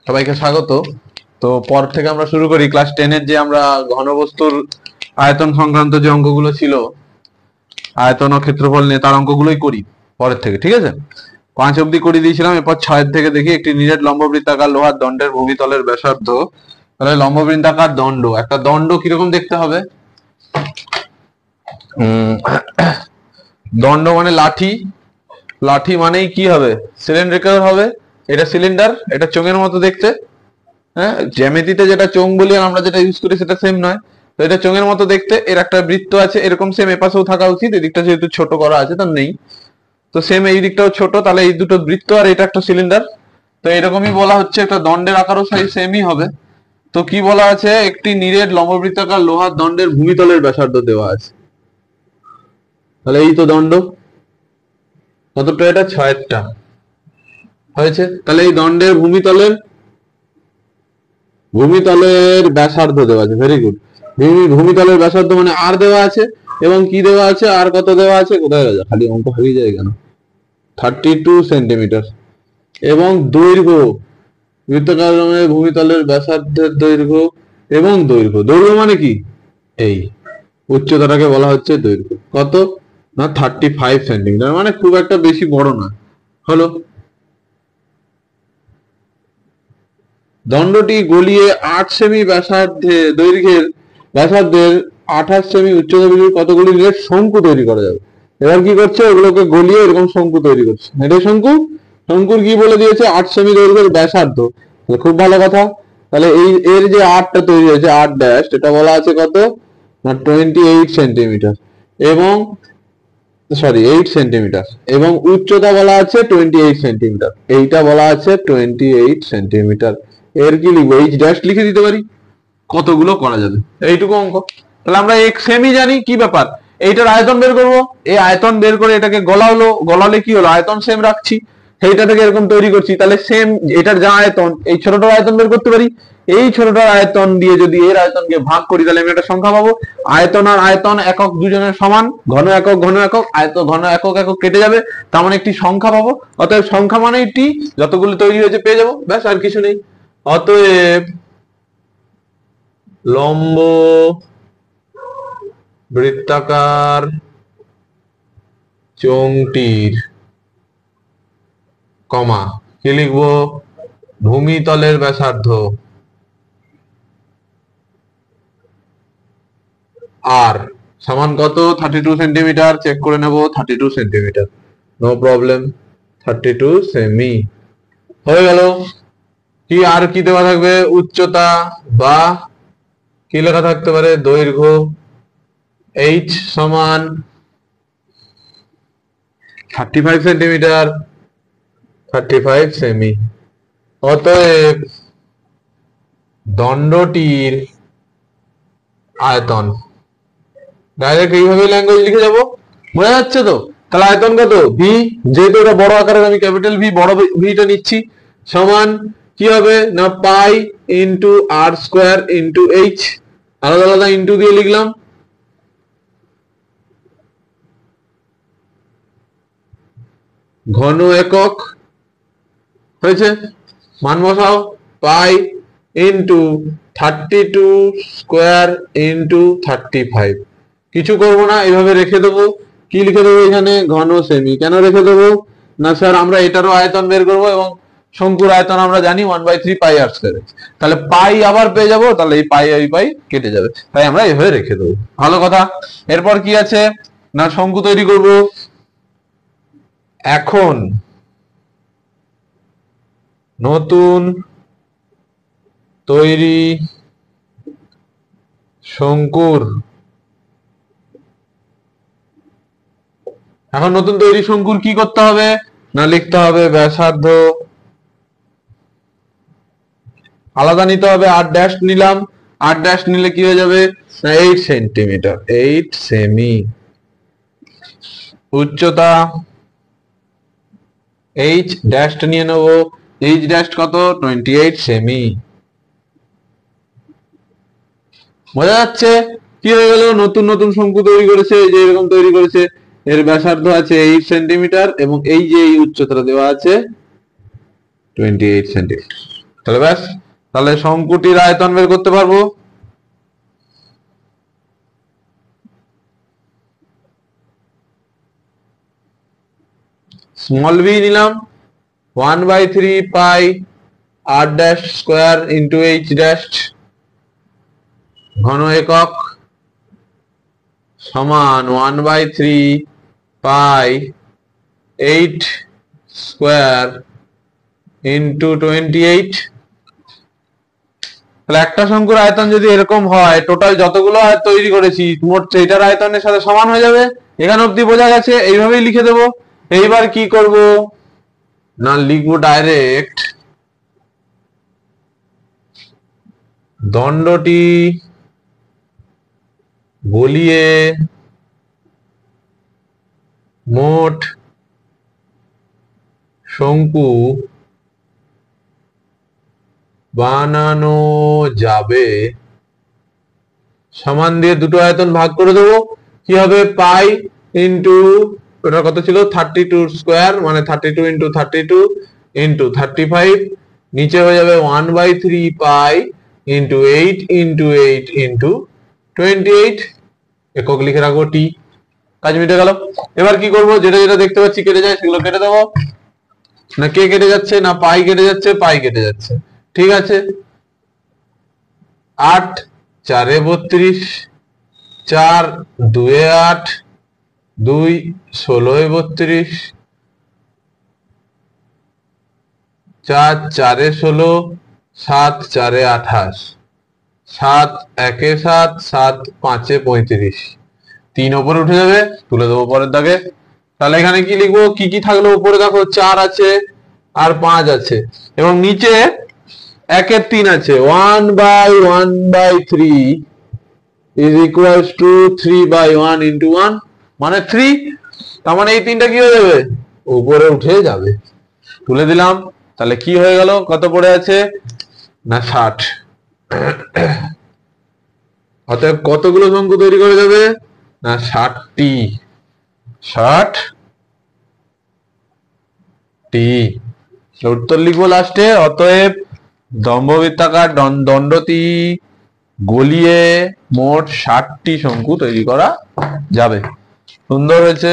সবাইকে স্বাগত। তো পর থেকে আমরা শুরু করি ক্লাস 10 এর যে আমরা ঘনবস্তুর আয়তন সংক্রান্ত যে অঙ্কগুলো ছিল, আয়তন ও ক্ষেত্রফল নিয়ে তার অঙ্কগুলোই করি পরের থেকে, ঠিক আছে? 5 অবধি করে দিয়েছিলাম, এরপর 6 থেকে দেখি। একটি নিরেট লম্ববৃত্তাকার লোহার দণ্ডের ভূমিতলের ব্যাসার্ধ, তাহলে লম্ববৃত্তাকার দণ্ড, একটা দণ্ড কিরকম দেখতে হবে? দণ্ড মানে লাঠি, লাঠি মানেই কি হবে? সিলিন্ড্রিক্যাল হবে। এটা সিলিন্ডার, এটা চোঙের মতো দেখতে। হ্যাঁ, জ্যামিতিতে যেটা চোঙ বলি আর আমরা যেটা ইউজ করি সেটা সেম নয়। তো এটা চোঙের মতো দেখতে, এর একটা বৃত্ত আছে এরকম, সেম এপাশেও থাকা উচিত। এদিকটা যেহেতু ছোট করা আছে তার নেই, তো সেম এই দিকটাও ছোট, তাহলে এই দুটো বৃত্ত আর এটা একটা সিলিন্ডার। তো এরকমই বলা হচ্ছে, একটা দণ্ডের আকারও সেমই হবে। তো কি বলা আছে? একটি নিরেট লম্ববৃত্তাকার লোহার দণ্ডের ভূমিতলের ব্যাসার্ধ দেওয়া আছে। তাহলে এই তো দণ্ড, কতটা? এটা 6টা হয়েছে। তাহলে এই দণ্ডের ভূমিতলের ব্যাসার্ধ দেওয়া আছে। Very good. ভূমিতলের ব্যাসার্ধ মানে আর দেওয়া আছে, এবং কি দেওয়া আছে? আর কত দেওয়া আছে? কোথায় গেছে? খালি অঙ্ক হারিয়ে যায় কেন? 32 সেন্টিমিটার। এবং দৈর্ঘ্য, বৃত্তাকার ভূমিতলের ব্যাসার্ধের দৈর্ঘ্য এবং দৈর্ঘ্য, দৈর্ঘ্য মানে কি? এই উচ্চতাটাকে বলা হচ্ছে দৈর্ঘ্য। কত না? 35 সেন্টিমিটার, মানে খুব একটা বেশি বড় না। হলো। দণ্ডটি গলিয়ে 8 সেমি দৈর্ঘ্যের ব্যাসার্ধের 28 সেমি উচ্চতা বিশিষ্ট কতগুলি নিরেট শঙ্কু তৈরি করা যাবে। এবার কি করছে? ওগুলোকে গলিয়ে এরকম শঙ্কু তৈরি করছে। এটাই শঙ্কু। শঙ্কুর কি বলে দিয়েছে? 8 সেমি দৈর্ঘ্যের ব্যাসার্ধ। খুব ভালো কথা। তাহলে এই এর যে 8টা তৈরি হয়েছে, 8 ড্যাশ, এটা বলা আছে কত না? 28 সেন্টিমিটার, এবং 8 সেন্টিমিটার, এবং উচ্চতা বলা আছে 28 সেন্টিমিটার। এইটা বলা আছে 28 সেন্টিমিটার। এর কি লিখবো? এইচ ড্যাশ লিখে দিতে পারি। কতগুলো করা যাবে? এইটুকু অঙ্ক। তাহলে আমরা এক সেমি জানি, কি ব্যাপার? এইটার আয়তন বের করব। এই আয়তন বের করে এটাকে গলালে কি হলো? আয়তন সেম রাখছি, সেইটা থেকে এরকম তৈরি করছি। তাহলে সেম এটার যা আয়তন, এই ছোটটার আয়তন বের করতে পারি। এই ছোটটার আয়তন দিয়ে যদি এর আয়তনকে ভাগ করি, তাহলে আমি একটা সংখ্যা পাবো। আয়তন আর আয়তন একক দুজনের সমান, ঘন একক ঘন একক, ঘন একক একক কেটে যাবে, তার মানে একটি সংখ্যা পাবো। অতএব সংখ্যা মানে টি, যতগুলো তৈরি হয়েছে পেয়ে যাবো, ব্যাস, আর কিছু নেই। অতএব লম্ব বৃত্তাকার চোঙটির কমা কি লিখবো? ভূমিতলের ব্যাসার্ধ আর সমান কত? 32 সেন্টিমিটার। চেক করে নেব, 32 সেন্টিমিটার, নো প্রবলেম, 32 সেমি। হয়ে গেল। কি আর কি দেওয়া থাকবে? উচ্চতা বা কি লেখা থাকতে পারে? দৈর্ঘ্য। h সমান 35 সেন্টিমিটার, 35 সেমি। অতএব দণ্ডটির আয়তন, ডাইরেক্ট এইভাবে ল্যাঙ্গুয়েজ লিখে যাব, বোঝা যাচ্ছে তো? তাহলে আয়তন কত? ভি, যেহেতু এটা বড় আকারের, আমি ক্যাপিটাল ভি, বড় ভিটা নিচ্ছি, সমান কি হবে না? পাই ইন্টু আর স্কোয়ার ইন্টু এইচ। আলাদা আলাদা ইন্টু দিয়ে লিখলাম। ঘন একক হয়েছে, মান বসাও। Pi into 32 square into 35। কিছু করবো না, এভাবে রেখে দেবো। কি লিখে দেবো এখানে? ঘন সেমি। কেন রেখে দেবো না স্যার? আমরা এটারও আয়তন বের করবো, এবং শঙ্কুর আয়তন আমরা জানি 1/3 পাই আর স্কোয়ার। তাহলে পাই আবার পেয়ে যাবো, তাহলে এই পাই এই পাই কেটে যাবে, তাই আমরা এভাবে রেখে দেবো। ভালো কথা। এরপর কি আছে না? শঙ্কু তৈরি করব। এখন নতুন তৈরি শঙ্কুর, এখন নতুন তৈরি শঙ্কুর কি করতে হবে না? লিখতে হবে ব্যাসার্ধ আলাদা নিতে হবে। 8 ড্যাশ নিলাম, 8 ড্যাশ নিলে কি হয়ে যাবে না? 8 সেন্টিমিটার, 8 সেমি। উচ্চতা h ড্যাশ নিয়ে নেব, h ড্যাশ কত? 28 সেমি। বোঝা যাচ্ছে? কি হয়ে গেল? নতুন নতুন শঙ্কু তৈরি করেছে, এই যে এরকম তৈরি করেছে। এর ব্যাসার্ধ আছে 8 সেন্টিমিটার, এবং এই যে এই উচ্চতা দেওয়া আছে 28 সেন্টিমিটার। তাহলে ব্যাস, তাহলে শঙ্কুটির আয়তন বের করতে পারবো। স্মল বি নিলাম 1/3 পাই r dash square into h dash ঘন একক সমান 1/3 পাই 8 স্কোয়ার ইন্টু 28। তাহলে একটা শঙ্কুর আয়তন যদি এরকম হয়, টোটাল যতগুলো তৈরি করেছি মোট সেইটার আয়তনের সাথে সমান হয়ে যাবে। এখানে অব্দি বোঝা গেছে, এইভাবেই লিখে দেবো। এইবার কি করব না, লিখবো ডাইরেক্ট দণ্ডটি গলিয়ে মোট শঙ্কু বানানো যাবে সমান দিয়ে দুটো আয়তন ভাগ করে দেবো। কি হবে, পাই ইন্টু ওটা কত ছিল 32 স্কোয়ার, মানে 32 ইন্টু 32 ইন্টু 35, নিচে হয়ে যাবে 1/3 পাই ইন্টু 8 ইন্টু 8 ইন্টু 28, একক লিখে রাখবো টি। কাজ মিটে গেল। এবার কি করব, যেটা যেটা দেখতে পাচ্ছি কেটে যায় সেগুলো কেটে দেবো। না কে কেটে যাচ্ছে, না পাই কেটে যাচ্ছে, পাই কেটে যাচ্ছে, ঠিক আছে। 8 4 32, 4 2 8, 2 16 32, 4 4 16, 7 4 28, 7 1 7, 7 5 35, 3 উপরে উঠে যাবে, তুলে দেবো পরের দাগে। তাহলে এখানে কি লিখবো, কি কি থাকলো, উপরে দেখো 4 আছে আর 5 আছে, এবং নিচে 1 3 আছে। 1/1/3 is equals to 3/1 into 1 মানে 3। তার মানে এই তিনটা কি হয়ে যাবে, উপরে উঠে যাবে, তুলে দিলাম। তাহলে কি হয়ে গেল, কত পড়ে আছে না 60। অতএব কতগুলো শঙ্কু তৈরি করে যাবে না 60টি, 60টি। উত্তর লিখবো লাস্টে। অতএব দম্ভবৃত্তাকার দণ্ডটি গলিয়ে মোট 60টি শঙ্কু তৈরি করা যাবে। সুন্দর হয়েছে।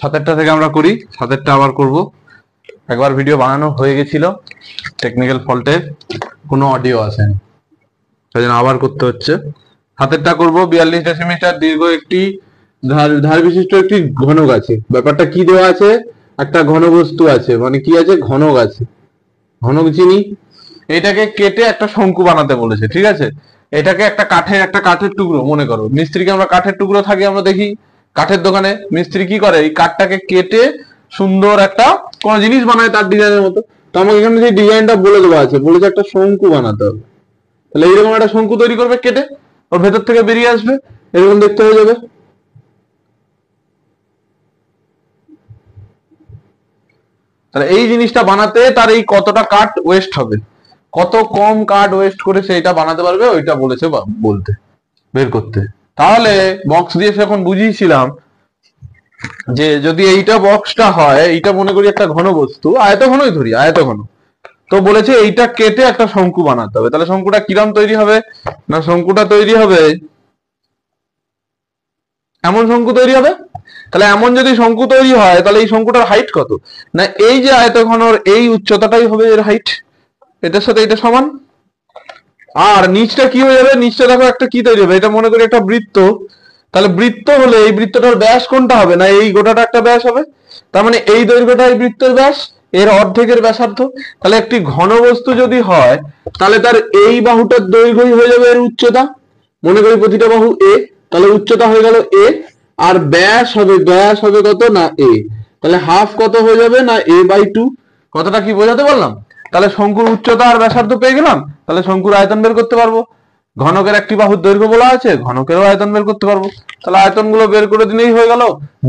7টা থেকে আমরা করি, 7টা আবার করব। একবার ভিডিও বানানো হয়ে গেছিল, টেকনিক্যাল ফল্টে কোনো অডিও আসেনি, সেই জন্য আবার করতে হচ্ছে। 7টা করব। 42 দীর্ঘ একটি ধার বিশিষ্ট একটি ঘনক আছে। ব্যাপারটা কি দেওয়া আছে, একটা ঘনবস্তু আছে, মানে কি আছে, ঘনক আছে, ঘনক চিনি। এটাকে কেটে একটা শঙ্কু বানাতে বলেছে, ঠিক আছে। এটাকে একটা কাঠের টুকরো মনে করো। মিস্ত্রিকে আমরা কাঠের টুকরো থাকে আমরা দেখি কাঠের দোকানে, মিস্ত্রি কি করে, এই কাঠটাকে কেটে সুন্দর একটা কোন জিনিস বানায় তার ডিজাইনের মতো। তো আমাকে এখানে যে ডিজাইনটা বলে দেওয়া আছে, বলেছে একটা শঙ্কু বানাতে হবে। তাহলে এইরকম একটা শঙ্কু তৈরি করবে কেটে, ওর ভেতর থেকে বেরিয়ে আসবে, এরকম দেখতে হয়ে যাবে। তাহলে এই জিনিসটা বানাতে তার এই কতটা কাঠ ওয়েস্ট হবে, কত কম কাঠ ওয়েস্ট করে সেটা বানাতে পারবে, ওইটা বলেছে বলতে, বের করতে। তাহলে বক্স দিয়ে যখন বুঝিয়েছিলাম যে যদি এইটা বক্সটা হয়, এইটা মনে করি একটা ঘন বস্তু, আয়ত ঘনই ধরি, আয়ত ঘন, তো বলেছে এইটা কেটে একটা শঙ্কু বানাতে হবে। তাহলে শঙ্কুটা কিরম তৈরি হবে না, শঙ্কুটা তৈরি হবে এমন শঙ্কু তৈরি হবে। তাহলে এমন যদি শঙ্কু তৈরি হয়, তাহলে এই শঙ্কুটার হাইট কত না, এই যে আয়তঘনর এই উচ্চতাটাই হবে এর হাইট, এটার সাথে এটা সমান। আর নিচটা কি হয়ে যাবে, নিচটা দেখো একটা কি তৈরি হবে, এটা মনে করি একটা বৃত্ত। তাহলে বৃত্ত হলে এই বৃত্তটার ব্যাস কোনটা হবে না, এই গোটাটা একটা ব্যাস হবে। তার মানে এই দৈর্ঘ্যটা এই বৃত্তের ব্যাস, এর অর্ধেকের ব্যাসার্ধ। তাহলে একটি ঘন বস্তু যদি হয়, তাহলে তার এই বাহুটার দৈর্ঘ্যই হয়ে যাবে এর উচ্চতা। মনে করি প্রতিটা বাহু এ, তাহলে উচ্চতা হয়ে গেল এ, আর ব্যাস হবে কত না এ। তাহলে হাফ কত হয়ে যাবে না a/2। কথাটা কি বোঝাতে পারলাম? তাহলে শঙ্কুর উচ্চতা আর ব্যাসার্ধ পেয়ে গেলাম, তাহলে শঙ্কুর আয়তন বের করতে পারবো। ঘনকের একটি বাহুর দৈর্ঘ্য বলা আছে, ঘনকেরও আয়তন বের করতে পারবো। তাহলে আয়তন গুলো বের করে দিলেই হয়ে গেল,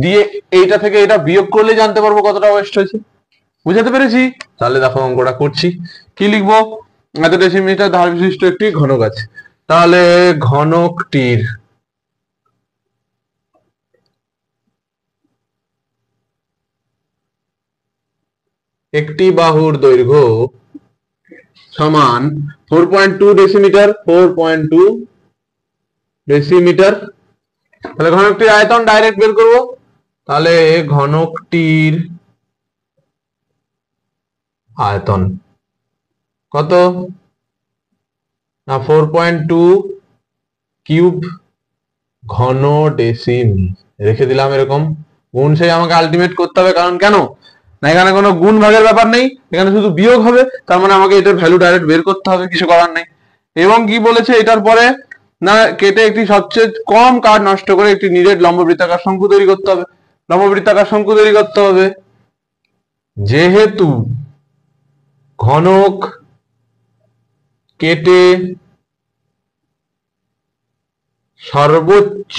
দিয়ে এইটা থেকে এটা বিয়োগ করলেই জানতে পারবো কতটা ওয়েস্ট হয়েছে। বুঝাতে পেরেছি? তাহলে দেখো অঙ্কটা করছি। কি লিখবো, এত ডেসিমিটার ধার বিশিষ্ট একটি ঘনক আছে। তাহলে ঘনকটির একটি বাহুর দৈর্ঘ্য সমান 4.2 ডেসিমিটার, 4.2 ডেসিমিটার। তাহলে ঘনকটির আয়তন ডাইরেক্ট বের করব। তাহলে ঘনকটির আয়তন কত না 4.2 কিউব ঘন ডেসিমি রেখে দিলাম এরকম। গুণ সেই আমাকে আলটিমেট করতে হবে, কারণ কেন না এখানে কোনো গুণ ভাগের ব্যাপার নেই, এখানে শুধু বিয়োগ হবে, তার মানে আমাকে এটার ভ্যালু ডাইরেক্ট বের করতে হবে, কিছু করার নেই। এবং কি বলেছে এটার পরে না কেটে একটি সবচেয়ে কম কাঠ নষ্ট করে একটি নিরেট লম্ববৃত্তাকার শঙ্কু তৈরি করতে হবে। লম্ববৃত্তাকার শঙ্কু তৈরি করতে হবে যেহেতু ঘনক কেটে সর্বোচ্চ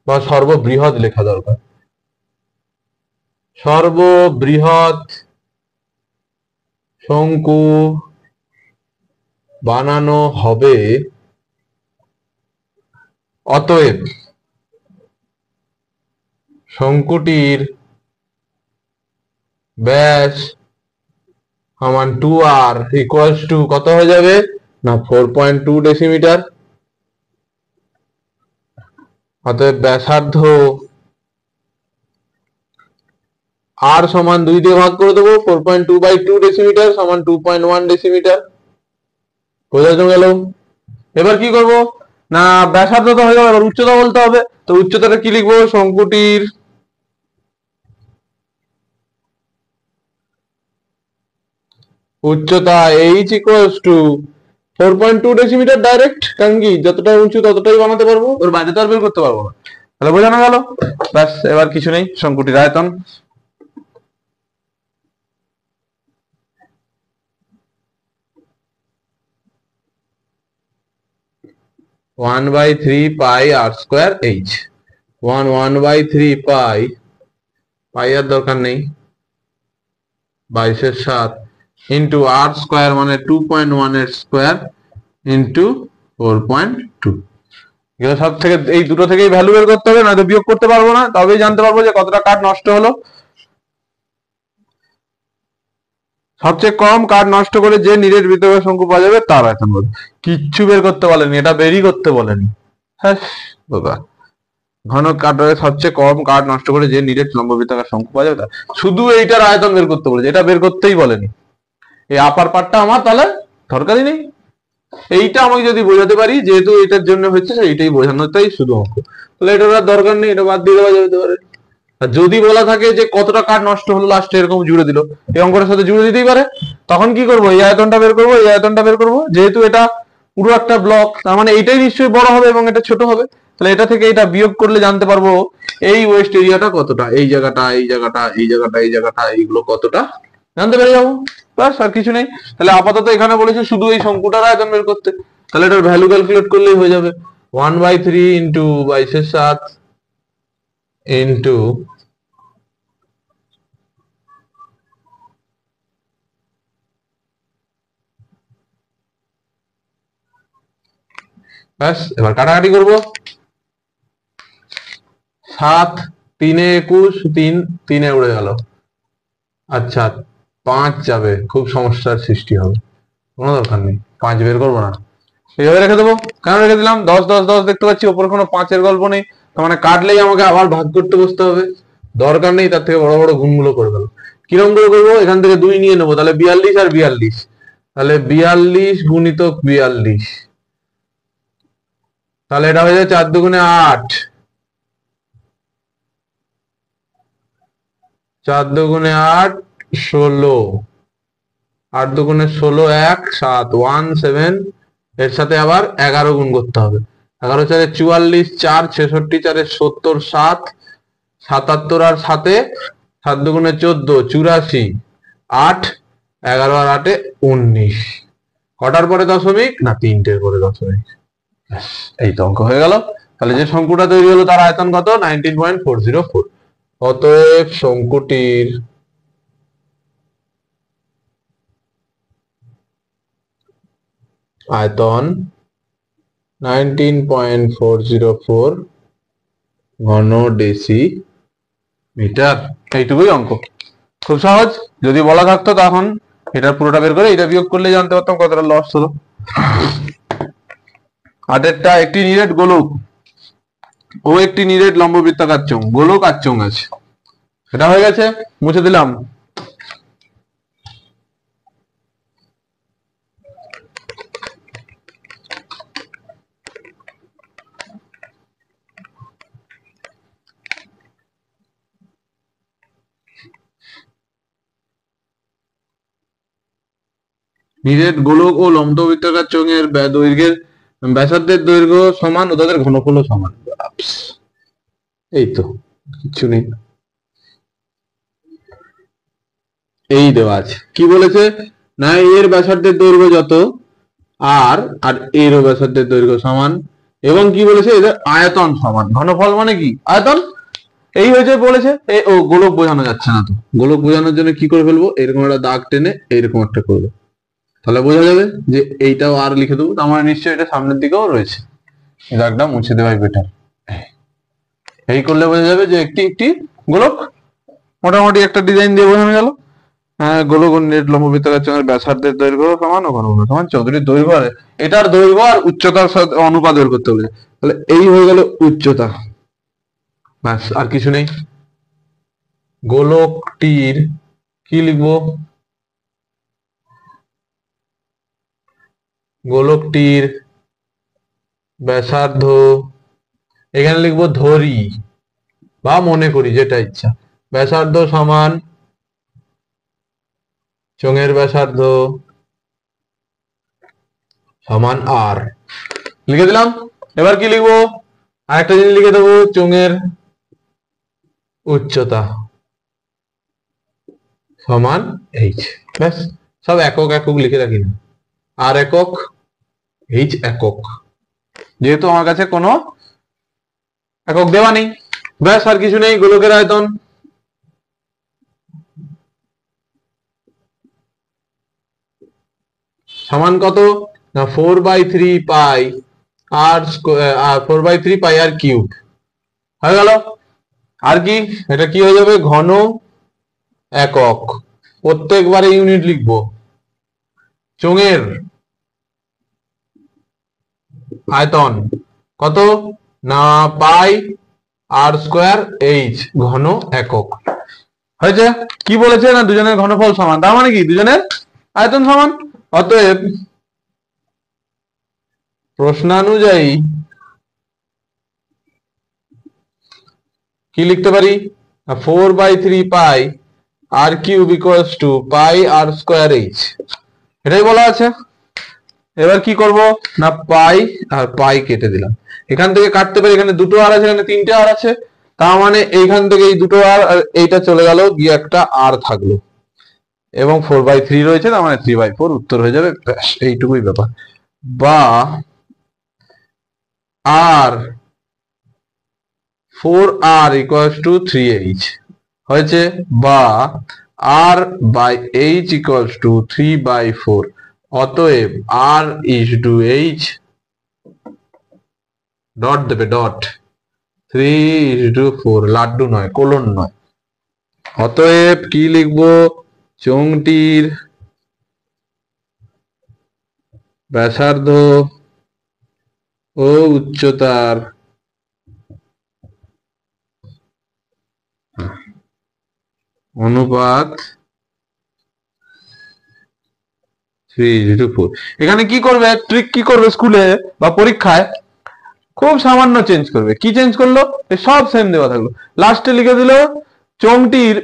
বা সর্ববৃহৎ লেখা দরকার, সর্ববৃহৎ শঙ্কু বানানো হবে, অতএব শঙ্কুটির ব্যাস সমান 2r ইকুয়ালস টু কত হয়ে যাবে না 4.2 ডেসিমিটার। অতএব ব্যাসার্ধ r সমান 2 দিয়ে ভাগ করে দেবো, 4.2/2 ডেসিমিটার সমান 2.1 ডেসিমিটার। বোঝানো গেল? এবার কি করব না ব্যাসার্ধ তো হয়ে গেল, এবার উচ্চতা বলতে হবে। তো উচ্চতাটা কি লিখবো, শঙ্কুটির উচ্চতা h equals two 4.2 decimetre direct, কারণ কি যতটা উঁচু ততটাই বানাতে পারবো, ওর বাইরে তো আর বের করতে পারবো না। তাহলে বোঝানো গেল? ব্যাস, এবার কিছু নেই, শঙ্কুটির আয়তন one by three pi r square h. 1/3 pi, pi আর দরকার নেই, 22/7 ইন্টু আর স্কোয়ার মানে 2.1 এর স্কোয়ার ইন্টু 4.2। এগুলো সব থেকে এই দুটো থেকেই ভ্যালু বের করতে হবে, নয়তো বিয়োগ করতে পারবো না, তবেই জানতে পারবো যে কতটা কাঠ নষ্ট হলো। সবচেয়ে কম কাঠ নষ্ট করে যে নিরেট বৃত্তাকার শঙ্কু পাওয়া যাবে তার আয়তন বলবে। কিচ্ছু বের করতে বলেনি, এটা বেরই করতে বলেনি। হ্যাঁ বাবা, ঘন কাঠের সবচেয়ে কম কাঠ নষ্ট করে যে নিরেট লম্ববৃত্তাকার শঙ্কু পাওয়া যাবে তার, শুধু এইটার আয়তন বের করতে বলেছে, এটা বের করতেই বলেনি। এই আপার পার্টটা আমার তাহলে দরকারই নেই। এইটা আমাকে যদি বোঝাতে পারি যেহেতু এটার জন্য হচ্ছে এইটাই বোঝানোটাই শুধু অঙ্ক, তাহলে এটার আর দরকার নেই, এটা বাদ দিয়ে দেওয়া যেতে পারে। আর যদি বলা থাকে যে কতটা কাঠ নষ্ট হলো লাস্টে এরকম জুড়ে দিল, এই অঙ্কটার সাথে জুড়ে দিতেই পারে, তখন কি করবো এই আয়তনটা বের করবো, এই আয়তনটা বের করবো, যেহেতু এটা পুরো একটা ব্লক তার মানে এইটাই নিশ্চয়ই বড় হবে এবং এটা ছোট হবে, তাহলে এটা থেকে এটা বিয়োগ করলে জানতে পারবো এই ওয়েস্ট এরিয়াটা কতটা, এই জায়গাটা এই জায়গাটা এই জায়গাটা এই জায়গাটা এইগুলো কতটা জানতে পেরে যাবো। ব্যাস, আর কিছু নেই। তাহলে আপাতত এখানে বলেছে শুধু এই শঙ্কুটার আয়তন বের করতে, তাহলে এটার ভ্যালু ক্যালকুলেট করলেই হয়ে যাবে 1/3 ইন্টু 22/7 ইন্টু ব্যাস। এবার কাটাকাটি করবো, 7 3 21, 3 3 উড়ে গেল। আচ্ছা 5 যাবে, খুব সমস্যার সৃষ্টি হবে, কোনো দরকার নেই, 5 বের করবো না, এইভাবে রেখে দেবো। কেন রেখে দিলাম, 10 10 10 দেখতে পাচ্ছি, ওপরে কোনো 5-এর গল্প নেই, তার মানে কাটলেই আমাকে আবার ভাগ করতে বসতে হবে, দরকার নেই, তার থেকে বড় বড় গুণগুলো করে গেল। কিরকম করে করবো, এখান থেকে 2 নিয়ে নেবো, তাহলে 42 আর 42, তাহলে 42 গুণিতক 42, তাহলে এটা হয়ে যায় 4 দুগুণে 8, 4 দুগুণে 8 16, 8 দুগুণে 16 1 7 1 7, এর সাথে আবার 11 গুণ করতে হবে, 11 4 44, 4 66 4 70, 7 77 আর 7 7 দুগুণে 14 84, 8 11 আর 8 19, কটার পরে দশমিক না 3টের পরে দশমিক। এই তো অঙ্ক হয়ে গেল। তাহলে যে শঙ্কুটা তৈরি হলো তার আয়তন কত 19.404। অতএব শঙ্কুটির আয়তন 19.404 ঘন ডেসিমিটার। এইটুকুই অঙ্ক। খুব সহজ। যদি বলা থাকতো তখন এটা পুরোটা বের করে এটা বিয়োগ করলে জানতে পারতাম কতটা লস হলো। 8 একটি নিরেট গোলক ও একটি নিরেট লম্ববৃত্তাকার চোঙ, গোলক আর চোঙ আছে। এটা হয়ে গেছে, মুছে দিলাম। নিরেট গোলক ও লম্ববৃত্তাকার চোঙের দৈর্ঘ্যের ব্যাসার্ধের দৈর্ঘ্য সমান ও তাদের ঘনফলও সমান। এই তো, কিছু নেই। এই দেওয়া আছে, কি বলেছে না এর ব্যাসার্ধের দৈর্ঘ্য যত আর আর এরও ব্যাসার্ধের দৈর্ঘ্য সমান, এবং কি বলেছে এদের আয়তন সমান। ঘনফল মানে কি আয়তন, এই হয়েছে বলেছে। ও গোলক বোঝানো যাচ্ছে না, তো গোলক বোঝানোর জন্য কি করে ফেলবো, এরকম একটা দাগ টেনে এইরকম একটা করবো, তাহলে বোঝা যাবে যে এইটাও আর লিখে দেবো, আমার নিশ্চয়ই এটা সামনের দিকেও রয়েছে। এই দাগটা মুছে দেওয়াই বেটার। এই করলে বোঝা যাবে যে একটি একটি গোলক। মোটামুটি একটা ডিজাইন দিয়ে বোঝানো গেল। গোলক ও নিরেট লম্ববৃত্তাকার চোঙের ব্যাসার্ধের দৈর্ঘ্য সমান ও ঘনফল সমান। চৌধুরীর দৈর্ঘ্য আর এটার দৈর্ঘ্য আর উচ্চতার সাথে অনুপাত বের করতে বলেছে। তাহলে এই হয়ে গেল উচ্চতা, ব্যাস আর কিছু নেই। গোলকটির কি লিখবো, গোলকটির ব্যাসার্ধ, এখানে লিখবো ধরি বা মনে করি যেটা ইচ্ছা, ব্যাসার্ধ সমান চোঙের ব্যাসার্ধ সমান আর, লিখে দিলাম। এবার কি লিখবো, আরেকটা জিনিস লিখে দেবো, চোঙের উচ্চতা সমান এইচ। ব্যাস, সব একক একক লিখে রাখি না, আর একক এইচ একক, যেহেতু আমার কাছে কোনো একক দেওয়া নেই। ব্যাস আর কিছু নেই। গোলকের আয়তন সমান কত না 4/3 পাই আর 4/3 পাই আর কিউব হয়ে গেল। আর কি, এটা কি হয়ে যাবে ঘন একক, প্রত্যেকবারে ইউনিট লিখবো। চোঙের আয়তন কত না পাই আর স্কোয়ার এইচ ঘন একক। হয়েছে, কি বলেছে না দুজনের ঘনফল সমান, তার মানে কি দুজনের আয়তন সমান। অতএব প্রশ্নানুযায়ী কি লিখতে পারি, 4/3 pi r cube equals to pi r square h, এটাই বলা আছে। এবার কি করব না পাই আর পাই কেটে দিলাম, এখান থেকে কাটতে পারি, এখানে দুটো আর আছে, এখানে তিনটে আর আছে, তার মানে এইখান থেকে এই দুটো আর এইটা চলে গেল, গিয়ে একটা আর থাকলো, এবং 4/3 রয়েছে, তার মানে 3/4 উত্তর হয়ে যাবে। ব্যাস এইটুকুই ব্যাপার। বা আর 4r ইকুয়ালস টু 3h হয়েছে, বা r by h equals to 3/4। অতএব r is to h dot দেবে, ডট 3:4, লাড্ডু নয়, কোলন নয়। অতএব কি লিখবো, চোঙটির ব্যাসার্ধ ও উচ্চতার অনুপাত 3:4। এখানে কি করবে, ট্রিক কি করবে স্কুলে বা পরীক্ষায়, খুব সামান্য চেঞ্জ করবে। কি চেঞ্জ করলো, সব সেম দেওয়া থাকলো, লাস্টে লিখে দিল চোঙটির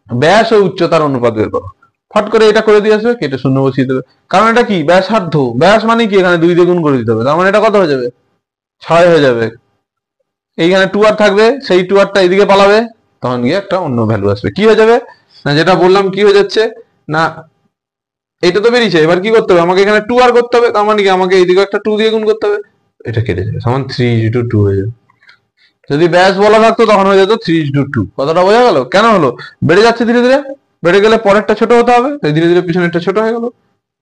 ব্যাস ও উচ্চতার অনুপাত বের করো। ফট করে এটা করে দিয়ে আসবে, কেটে শূন্য বসিয়ে দেবে। কারণ এটা কি ব্যাসার্ধ, ব্যাস মানে কি এখানে 2 দিয়ে গুণ করে দিতে হবে, তার মানে এটা কত হয়ে যাবে 6 হয়ে যাবে। এইখানে 2r থাকবে, সেই 2rটা এইদিকে পালাবে, তখন গিয়ে একটা অন্য ভ্যালু আসবে। কি হয়ে যাবে না যেটা বললাম কি হয়ে যাচ্ছে না, এটা তো বেরিয়েছে, এবার কি করতে হবে আমাকে এখানে 2r করতে হবে, তার মানে কি আমাকে এইদিকে একটা 2 দিয়ে গুণ করতে হবে, এটা কেটে যাবে, সমান 3:2 হয়ে যাবে। যদি ব্যাস বলা থাকতো তখন হয়ে যেত 3:2। কতটা বোঝা গেল, কেন হলো, বেড়ে যাচ্ছে ধীরে ধীরে, বেড়ে গেলে পরেরটা ছোট হতে হবে, তাই ধীরে ধীরে পিছনেরটা ছোট হয়ে গেল।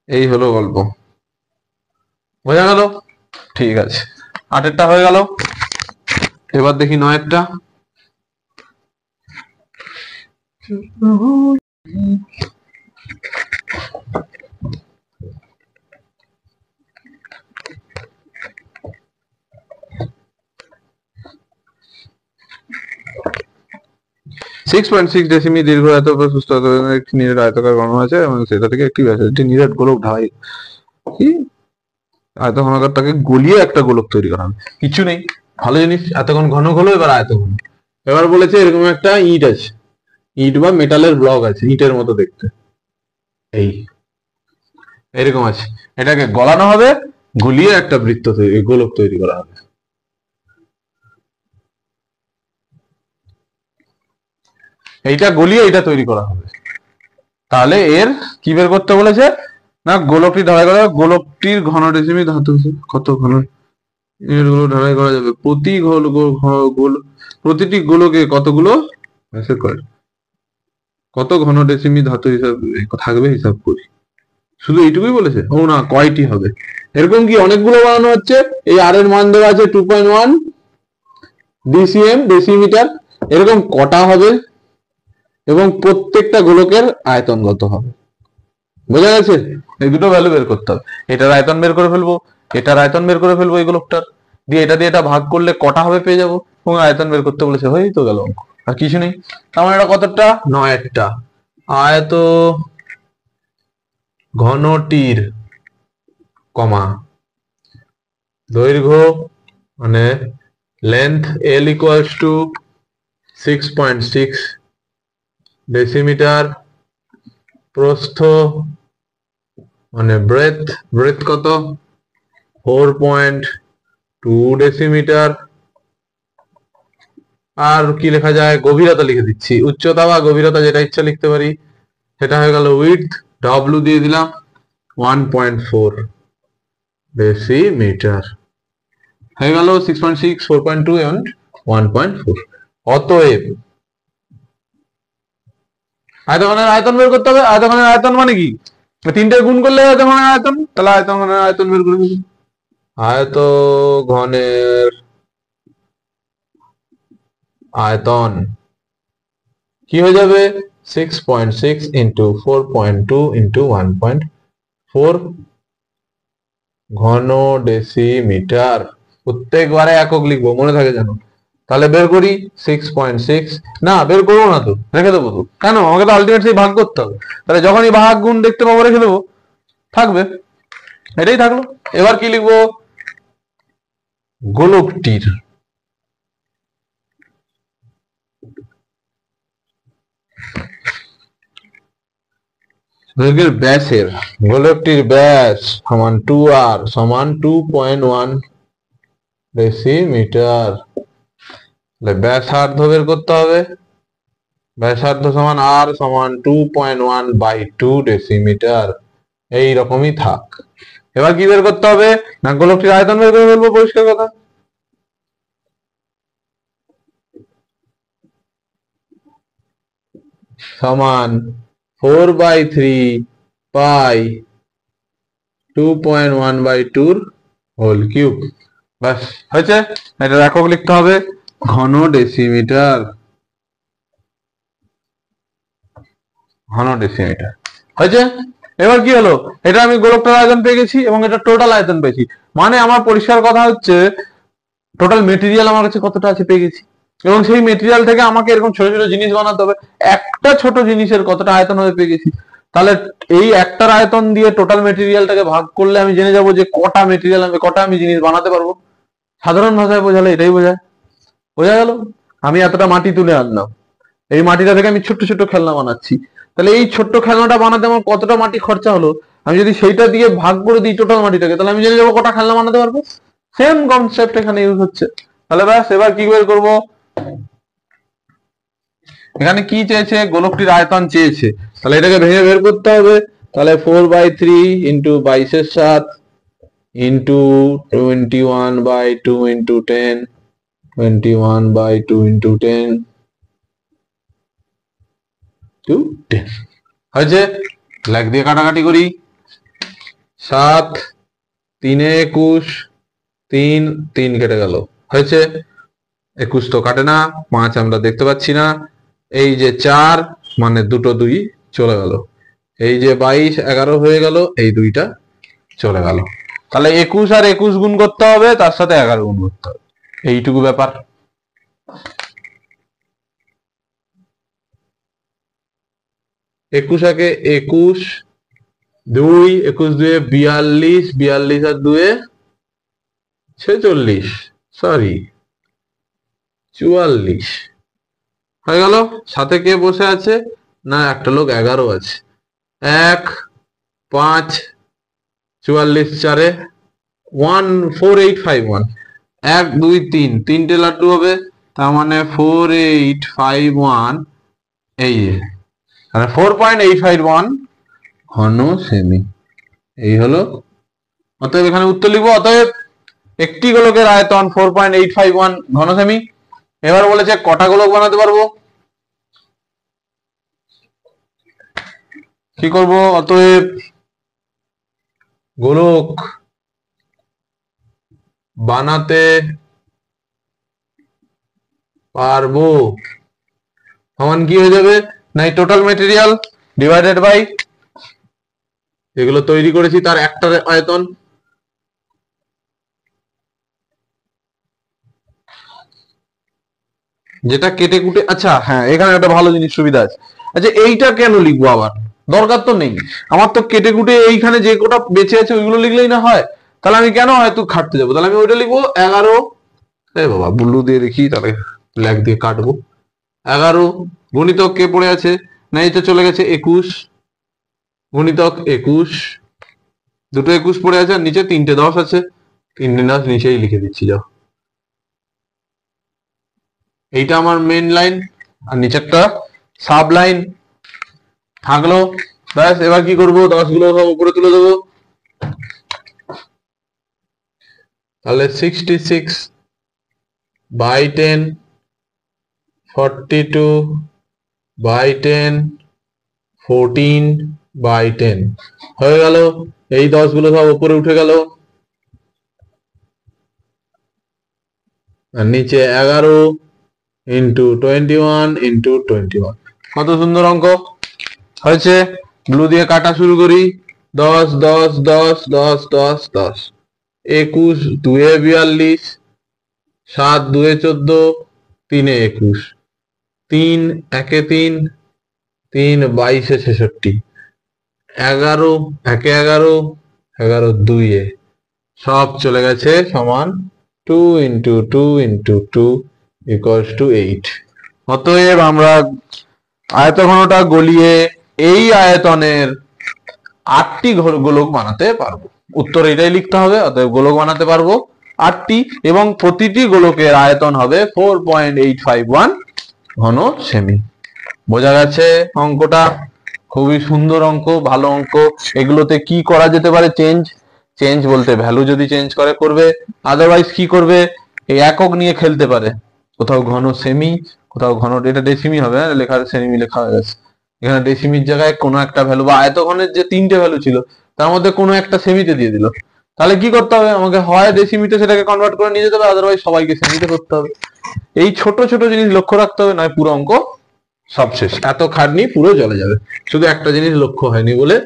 এই হলো গল্প, বোঝা গেল? ঠিক আছে, 8এরটা হয়ে গেল। এবার দেখি 9এরটা। 6.6 ডেসিমি দীর্ঘ এত সুস্থ একটি নিরেট আয়তাকার ঘন আছে এবং সেটা থেকে একটি ব্যাসার্ধ নিরেট গোলক ঢালাই কি আয়তঘনকারটাকে গলিয়ে একটা গোলক তৈরি করা হবে। কিছু নেই, ভালো জিনিস। এতক্ষণ ঘন হলো, এবার আয়তঘন। এবার বলেছে এরকম একটা ইট আছে, ইট বা মেটালের ব্লক আছে, ইটের মতো দেখতে, এই এরকম আছে। এটাকে গলানো হবে, গলিয়ে একটা বৃত্ত তৈরি, গোলক তৈরি করা হবে। এইটা গলিয়ে এটা তৈরি করা হবে। তাহলে এর কি বের করতে বলেছে না, গোলকটি ঢালাই করা, গোলকটির ঘন ডেসিমি ধাতু কত ঘন এর গুলো ঢালাই করা যাবে। প্রতিটি গোলকে কতগুলো কত ঘন ডেসিমি ধাতু হিসাব থাকবে হিসাব করি। শুধু এইটুকুই বলেছে? ও না, কয়টি হবে এরকম কি অনেকগুলো বানানো হচ্ছে। এই আর এর মান দেওয়া আছে 2.1 ডিসিএম ডেসিমিটার, এরকম কটা হবে এবং প্রত্যেকটা গোলকের আয়তন কত হবে। বোঝা গেছে? এই দুটো ভ্যালু বের করতে হবে। এটার আয়তন বের করে ফেলবো, এটার আয়তন বের করে ফেলবো, এই গোলকটার দিয়ে এটা দিয়ে এটা ভাগ করলে কটা হবে পেয়ে যাবো, এবং আয়তন বের করতে বলেছে, হয়েই তো গেল অঙ্ক। আর কিছু নেই। তার এটা কতটা? 9টা। আয়ত ঘনটির কমা দৈর্ঘ্য মানে length L equals to 6.6 decimetre, প্রস্থ মানে ব্রেথ কত 4.2 ডেসিমিটার। আর কি লেখা যায়? গভীরতা লিখে দিচ্ছি, উচ্চতা বা গভীরতা যেটা ইচ্ছা লিখতে পারি। সেটা হয়ে গেল উইডথ, ডব্লিউ দিয়ে দিলাম 1.4 ডেসিমিটার। হয়ে গেল 6.6, 4.2 এবং 1.4। অতএব আয়তঘনের আয়তন বের করতে হবে। আয়তঘনের আয়তন মানে কি? তিনটে গুণ করলে আয়তঘনের আয়তন। তাহলে আয়তঘনের আয়তন বের করে দিচ্ছি। আয়তঘনের আয়তন কি হয়ে যাবে? 6.6 ইন্টু 4.2 ইন্টু 1.4 ঘন ডেসিমিটার। প্রত্যেকবারে একক লিখবো, মনে থাকে যেন। তাহলে বের করি 6.6, না বের করবো না তো, রেখে দেবো তো। কেন? আমাকে তো আলটিমেটলি ভাগ করতে হবে। তাহলে যখনই ভাগ গুণ দেখতে পাবো রেখে দেবো, থাকবে, এটাই থাকলো। এবার কি লিখবো? গোলকটির দৈর্ঘ্যের ব্যাসের, গোলকটির ব্যাস সমান 2r সমান 2.1 ডেসিমিটার। ব্যাসার্ধ বের করতে হবে। ব্যাসার্ধ সমান r সমান 2.1/2 ডেসিমিটার। এই রকমই থাক। এবার কি বের করতে হবে না, গোলকটির আয়তন বের করে ফেলবো, পরিষ্কার কথা। সমান 4/3 পাই 2.1/2 হোল কিউব। ব্যাস হয়েছে। এটা একক লিখতে হবে, ঘন ডেসিমিটার। ঘন ডেসিমিটার হয়েছে। এবার কি হলো? এটা আমি গোলকটার আয়তন পেয়ে গেছি এবং এটা টোটাল আয়তন পেয়েছি। মানে আমার পরিষ্কার কথা হচ্ছে টোটাল মেটেরিয়াল আমার কাছে কতটা আছে পেয়ে গেছি, এবং সেই মেটেরিয়াল থেকে আমাকে এরকম ছোট ছোট জিনিস বানাতে হবে। একটা ছোট জিনিসের কতটা আয়তন হবে পেয়ে গেছি। তাহলে এই একটার আয়তন দিয়ে টোটাল মেটেরিয়ালটাকে ভাগ করলে আমি জেনে যাবো যে কটা মেটেরিয়াল আমি কটা আমি জিনিস বানাতে পারবো। সাধারণ ভাষায় বোঝালে এটাই বোঝায়। বোঝা গেল? আমি এতটা মাটি তুলে আনলাম, এই মাটিটা থেকে আমি ছোট্ট ছোট্ট খেলনা বানাচ্ছি। তাহলে এই ছোট্ট খেলনাটা বানাতে আমার কতটা মাটি খরচা হলো, আমি যদি সেইটা দিয়ে ভাগ করে দিই টোটাল মাটিটাকে, তাহলে আমি জেনে যাবো কটা খেলনা বানাতে পারবো। সেম কনসেপ্ট এখানে ইউজ হচ্ছে। তাহলে ব্যাস, এবার কি বের করবো? এখানে কি চেয়েছে? গোলকটির আয়তন চেয়েছে। তাহলে এটাকে ভেঙে বের করতে হবে। তাহলে 4/3 into 22/7 into 21/2 into 10, 21/2 into 10 to 10 হয়েছে। লাগ দিয়ে কাটাকাটি করি। 7 3 21, 3 3 কেটে গেল, হয়েছে। 21 তো কাটে না, 5 আমরা দেখতে পাচ্ছি না। এই যে 4 মানে দুটো দুই চলে গেল, এই যে 22 11 হয়ে গেল, এই দুইটা চলে গেল। তাহলে 21 আর 21 গুণ করতে হবে, তার সাথে 11 গুণ করতে হবে, এইটুকু ব্যাপার। একুশ একে 21, 2 21 2 42, 42 আর 2 46, সরি 44 হয়ে গেল। সাথে কে বসে আছে? না একটা লোক 11 আছে। 1 5 44 4 14851, 1 2 3 তিনটে লাড্ডু হবে, তার মানে 4851, এই যে 4.851 ঘন সেমি, এই হলো। অতএব এখানে উত্তর লিখবো, অতএব একটি গোলকের আয়তন 4.851 ঘন সেমি। এবার বলেছে কটা গোলক বানাতে পারবো, কি করব? অতএব গোলক বানাতে পারবো সমান কি হয়ে যাবে? না টোটাল মেটেরিয়াল ডিভাইডেড বাই যেগুলো তৈরি করেছি তার একটার আয়তন। যেটা কেটে কুটে, আচ্ছা হ্যাঁ এখানে একটা ভালো জিনিস সুবিধা আছে। আচ্ছা এইটা কেন লিখবো আবার? দরকার তো নেই, আমার তো কেটে কুটে এইখানে যে কোটা বেঁচে আছে ওইগুলো লিখলেই না হয়। তাহলে আমি কেন হয়তো খাটতে যাবো? তাহলে আমি ওইটা লিখবো 11, বাবা ব্লু দিয়ে দেখি, তাহলে ব্ল্যাক দিয়ে কাটবো। 11 গুণিতক কে পড়ে আছে? না এটা চলে গেছে 21, গুণিতক 21, দুটো 21 পড়ে আছে, আর নিচে তিনটে 10 আছে, তিনটে 10 নিচেই লিখে দিচ্ছি যাও। এইটা আমার মেন লাইন, আর নিচেরটা সাব লাইন থাকলো। ব্যাস, এবার কি করবো? 10 গুলো সব উপরে তুলে দেবো। তাহলে 66 বাই 10, 42 বাই 10, 14 বাই 10 হয়ে গেল। এই 10 গুলো সব উপরে উঠে গেল, আর নিচে 11 ইন্টু 21 ইন্টু 21। কত সুন্দর অঙ্ক হয়েছে। ব্লু দিয়ে কাটা শুরু করি। 10 10 10 10 10 10, 21 2 42, 7 2 14, 3 21, 3 1 3, 3 22 66, 11 1 11, 11 2 সব চলে গেছে সমান 2 ইন্টু 2 ইন্টু 2 ইকুয়ালস টু 8। অতএব আমরা আয়তঘনটা গলিয়ে এই আয়তনের 8টি গোলক বানাতে পারবো। উত্তর এটাই লিখতে হবে। অতএব গোলক বানাতে পারবো 8টি, এবং প্রতিটি গোলকের আয়তন হবে 4.851 ঘন সেমি। বোঝা গেছে অঙ্কটা? খুবই সুন্দর অঙ্ক, ভালো অঙ্ক। এগুলোতে কি করা যেতে পারে? চেঞ্জ বলতে ভ্যালু যদি চেঞ্জ করবে, আদারওয়াইজ কি করবে? এই একক নিয়ে খেলতে পারে। কোথাও ঘন সেমি, কোথাও ঘন, এটা ডেসিমি হবে, লেখা সেমি লেখা হয়ে গেছে। এখানে ডেসিমির জায়গায় কোনো একটা ভ্যালু, বা আয়তঘনের যে 3টে ভ্যালু ছিল তার মধ্যে কোনো একটা সেমিতে দিয়ে দিল। তাহলে কি করতে হবে? আমাকে হয় ডেসিমিতে সেটাকে কনভার্ট করে নিয়ে যেতে হবে, আদারওয়াইজ সবাইকে সেমিতে করতে হবে। এই ছোট ছোট জিনিস লক্ষ্য রাখতে হবে, নয় পুরো অঙ্ক সব শেষ। এত খাটনি পুরো চলে যাবে। শুধু একটা জিনিস লক্ষ্য হয়নি বলে,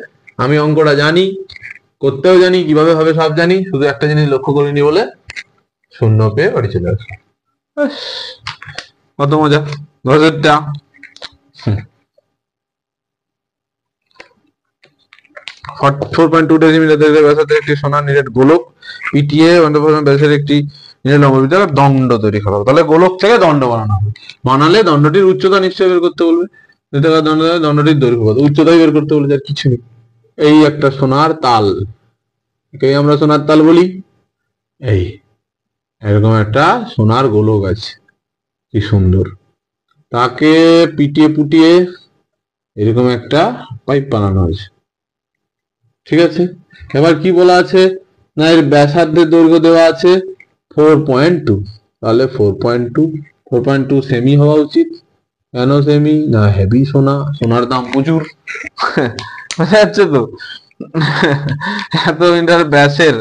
আমি অঙ্কটা জানি, করতেও জানি, কিভাবে হবে সব জানি, শুধু একটা জিনিস লক্ষ্য করিনি বলে শূন্য পেয়ে বাড়ি চলে আসবে। কত মজা! 10টা 4.2 ডেসিমিটার ব্যাসার্ধের একটি সোনার নিরেট গোলক পিটিয়ে ব্যাসের একটি নিরেট লম্ববিদ্যার দণ্ড তৈরি করা হবে। তাহলে গোলক থেকে দণ্ড বানানো হবে। বানালে দণ্ডটির উচ্চতা নিশ্চয়ই বের করতে বলবে, দণ্ডটির দৈর্ঘ্য কত, উচ্চতাই বের করতে বলবে, আর কিছু নেই। এই একটা সোনার তাল, একেই আমরা সোনার তাল বলি। এই এরকম একটা সোনার গোলক আছে, কি সুন্দর, তাকে পিটিয়ে পুটিয়ে এরকম একটা পাইপ বানানো হয়েছে। ঠিক আছে, এবার কি বলা আছে? না এর ব্যাসার্ধের দৈর্ঘ্য দেওয়া আছে 4.2, তাহলে 4.2 সেমি হওয়া উচিত। কেন সেমি? না হেভি সোনা, সোনার দাম প্রচুর। বুঝা যাচ্ছে তো? এত মিটার ব্যাসের,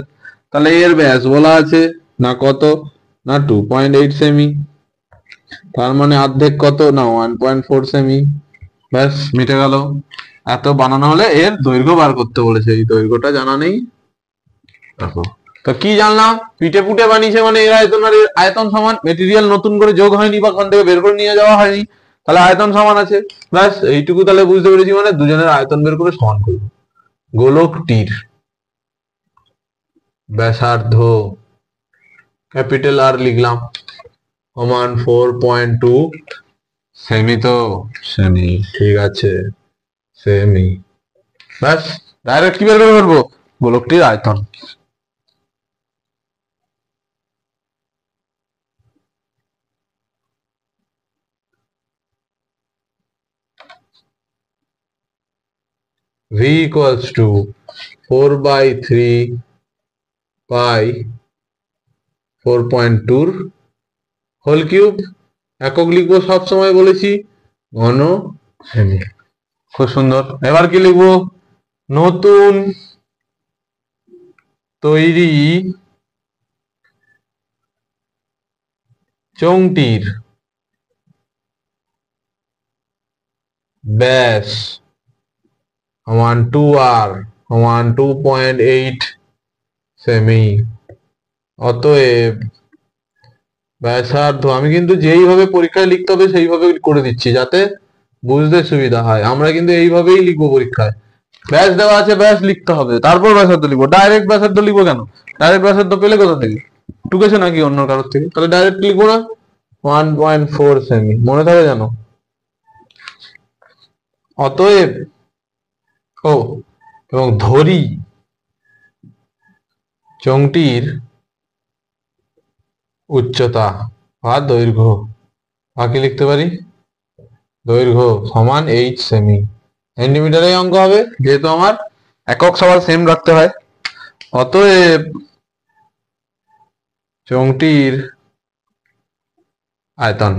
তাহলে এর ব্যাস বলা আছে না কত? না 2.8 সেমি, তার মানে অর্ধেক কত? না 1.4 সেমি। ব্যাস মিটে গেল। এত বানানো হলে এর দৈর্ঘ্য বার করতে বলেছে, এই দৈর্ঘ্যটা জানা নেই। দেখো তো কি জানলাম, পিঠে পুটে বানিয়েছে মানে এর আয়তন আর এর আয়তন সমান, মেটেরিয়াল নতুন করে যোগ হয়নি বা ওখান থেকে বের করে নিয়ে যাওয়া হয়নি, তাহলে আয়তন সমান আছে। ব্যাস এইটুকু তাহলে বুঝতে পেরেছি, মানে দুজনের আয়তন বের করে সমান করবো। গোলকটির ব্যাসার্ধ ক্যাপিটাল আর লিখলাম সমান 4.2 সেমি। তো সেমি, ঠিক আছে সেমি। ব্যাস ডাইরেক্ট কি বের করে ফেলবো, গোলকটির আয়তন। V equals to 4/3 pi 4.2 whole cube. একক লিখবো সব সময় বলেছি, ঘন সেমি। খুব সুন্দর। এবার কি লিখবো, নতুন তৈরি চোঙটির ব্যাস সমান 2r সমান 2.8 সেমি। অতএব ব্যাসার্ধ, আমি কিন্তু যেইভাবে পরীক্ষায় লিখতে হবে সেইভাবে করে দিচ্ছি যাতে বুঝতে সুবিধা হয়। আমরা কিন্তু এইভাবেই লিখবো পরীক্ষায়, ব্যাস দেওয়া আছে ব্যাস লিখতে হবে, তারপর ব্যাসার্ধ লিখবো। ডাইরেক্ট ব্যাসার্ধ লিখবো কেন, ডাইরেক্ট ব্যাসার্ধ পেলে কোথা থেকে, টুকেছে নাকি অন্য কারোর থেকে, তাহলে ডাইরেক্ট লিখবো না। 1.4 সেমি, মনে থাকে জানো। অতএব ও এবং ধরি চোঙটির উচ্চতা বা দৈর্ঘ্য, বাকি লিখতে পারি দৈর্ঘ্য সমান 8 সেমি। সেন্টিমিটারে অঙ্ক হবে যেহেতু আমার একক সবার সেম রাখতে হয়। অতএব চোঙটির আয়তন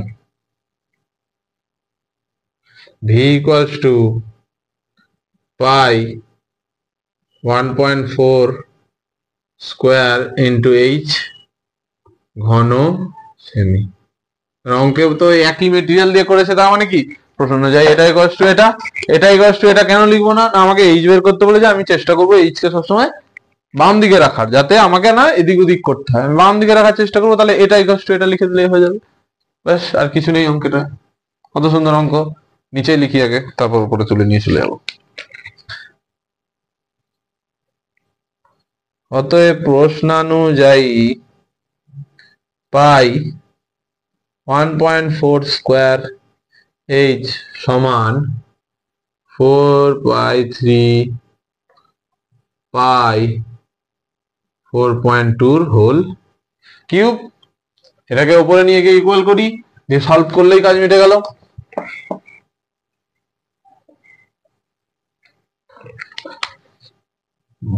V equals to pi 1.4 square into h ঘন সেমি। অঙ্কে তো একই মেটেরিয়াল দিয়ে করেছে, তার মানে কি প্রশ্ন অনুযায়ী এটা ইকুয়ালস টু এটা, এটা ইকুয়ালস টু এটা কেন লিখবো না, আমাকে এইচ বের করতে বলেছে, আমি চেষ্টা করবো এইচ কে সবসময় বাম দিকে রাখার, যাতে আমাকে না এদিক ওদিক করতে হয়, আমি বাম দিকে রাখার চেষ্টা করবো। তাহলে এটা ইকুয়ালস টু এটা লিখে দিলে হয়ে যাবে, ব্যাস আর কিছু নেই অঙ্কটা। কত সুন্দর অঙ্ক, নিচে লিখি আগে তারপর উপরে তুলে নিয়ে চলে যাবো। অতএব প্রশ্নানুযায়ী পাই 1.4 স্কোয়ার h সমান 4/3 পাই 4.2 হোল কিউব। এটাকে উপরে নিয়ে গিয়ে ইকুয়াল করি, দিয়ে সলভ করলেই কাজ মিটে গেল।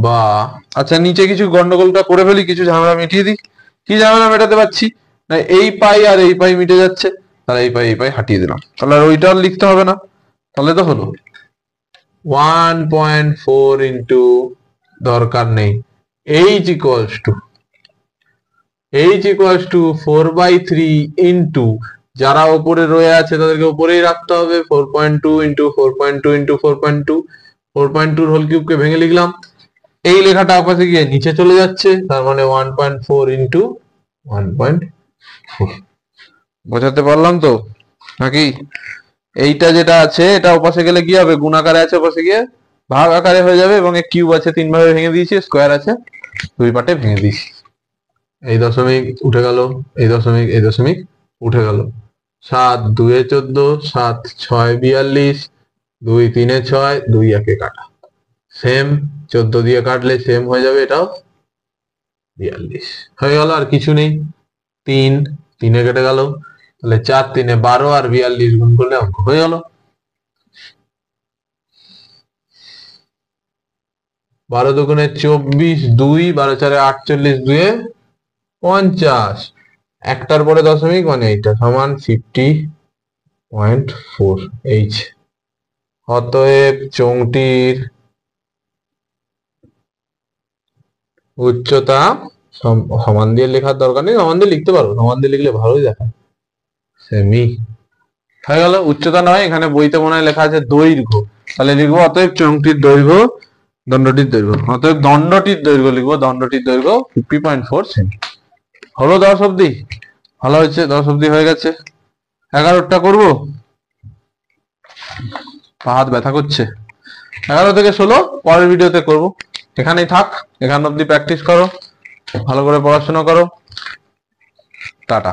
বা আচ্ছা নিচে কিছু গন্ডগোলটা করে ফেলি, কিছু ঝামেলা মিটিয়ে দিই। কি ঝামেলা মেটাতে পারছি না, এই পাই আর এই পাই মিটে যাচ্ছে, তাহলে এই পাই হাটিয়ে দিলাম, তাহলে আর ওইটা আর লিখতে হবে না। তাহলে তো হলো 1.4 ইন্টু দরকার নেই h ইকুয়ালস টু 4/3 ইন্টু যারা ওপরে রয়ে আছে তাদেরকে উপরেই রাখতে হবে, 4.2 ইন্টু 4.2 ইন্টু 4.2 4.2 হোল কিউবকে ভেঙে লিখলাম, এই লেখাটা আপাশে গিয়ে নিচে চলে যাচ্ছে, তার মানে 1.4 ইন্টু 1.4। বোঝাতে পারলাম তো নাকি? এইটা যেটা আছে এটা ওপাশে গেলে কি হবে, গুণ আকারে আছে, ওপাশে গিয়ে ভাগ আকারে হয়ে যাবে, এবং এই কিউব আছে 3 ভাগে ভেঙে দিয়েছি, স্কোয়ার আছে 2 পার্টে ভেঙে দিয়েছি। এই দশমিক উঠে গেল, এই দশমিক উঠে গেল। 7 2 এ 14, 7 6 42, 2 3 এ 6, 2 1 এ কাটা সেম, 14 দিয়ে কাটলে সেম হয়ে যাবে, এটাও 42 হয়ে গেল, আর কিছু নেই। 3 3 এ কেটে গেল, তাহলে 4 3 এ 12 আর 42 গুণ করলে অঙ্ক হয়ে গেল। 12 দুগুণে 24, 2 12 4 এ 48, 2 এ 50, একটার পরে দশমিক মানে এইটা সমান 50.4 h। অতএব চোঙটির উচ্চতা, সমান দিয়ে লেখার দরকার নেই, সমান দিয়ে লিখতে পারো, সমান দিয়ে লিখলে ভালোই দেখায়, সেমি। হয়ে গেল। উচ্চতা নয়, এখানে বইতে মনে হয় লেখা আছে দৈর্ঘ্য, তাহলে লিখবো অতএব চোঙটির দৈর্ঘ্য, দণ্ডটির দৈর্ঘ্য, অতএব দণ্ডটির দৈর্ঘ্য লিখবো, দণ্ডটির দৈর্ঘ্য 50.4 সেমি। হলো 10 অব্দি? ভালো হয়েছে, 10 অব্দি হয়ে গেছে। 11টা করবো, পা হাত ব্যথা করছে। 11 থেকে 16 পরের ভিডিওতে করব। এখানেই থাক, এখান অব্দি প্র্যাকটিস করো, ভালো করে পড়াশোনা করো। টাটা।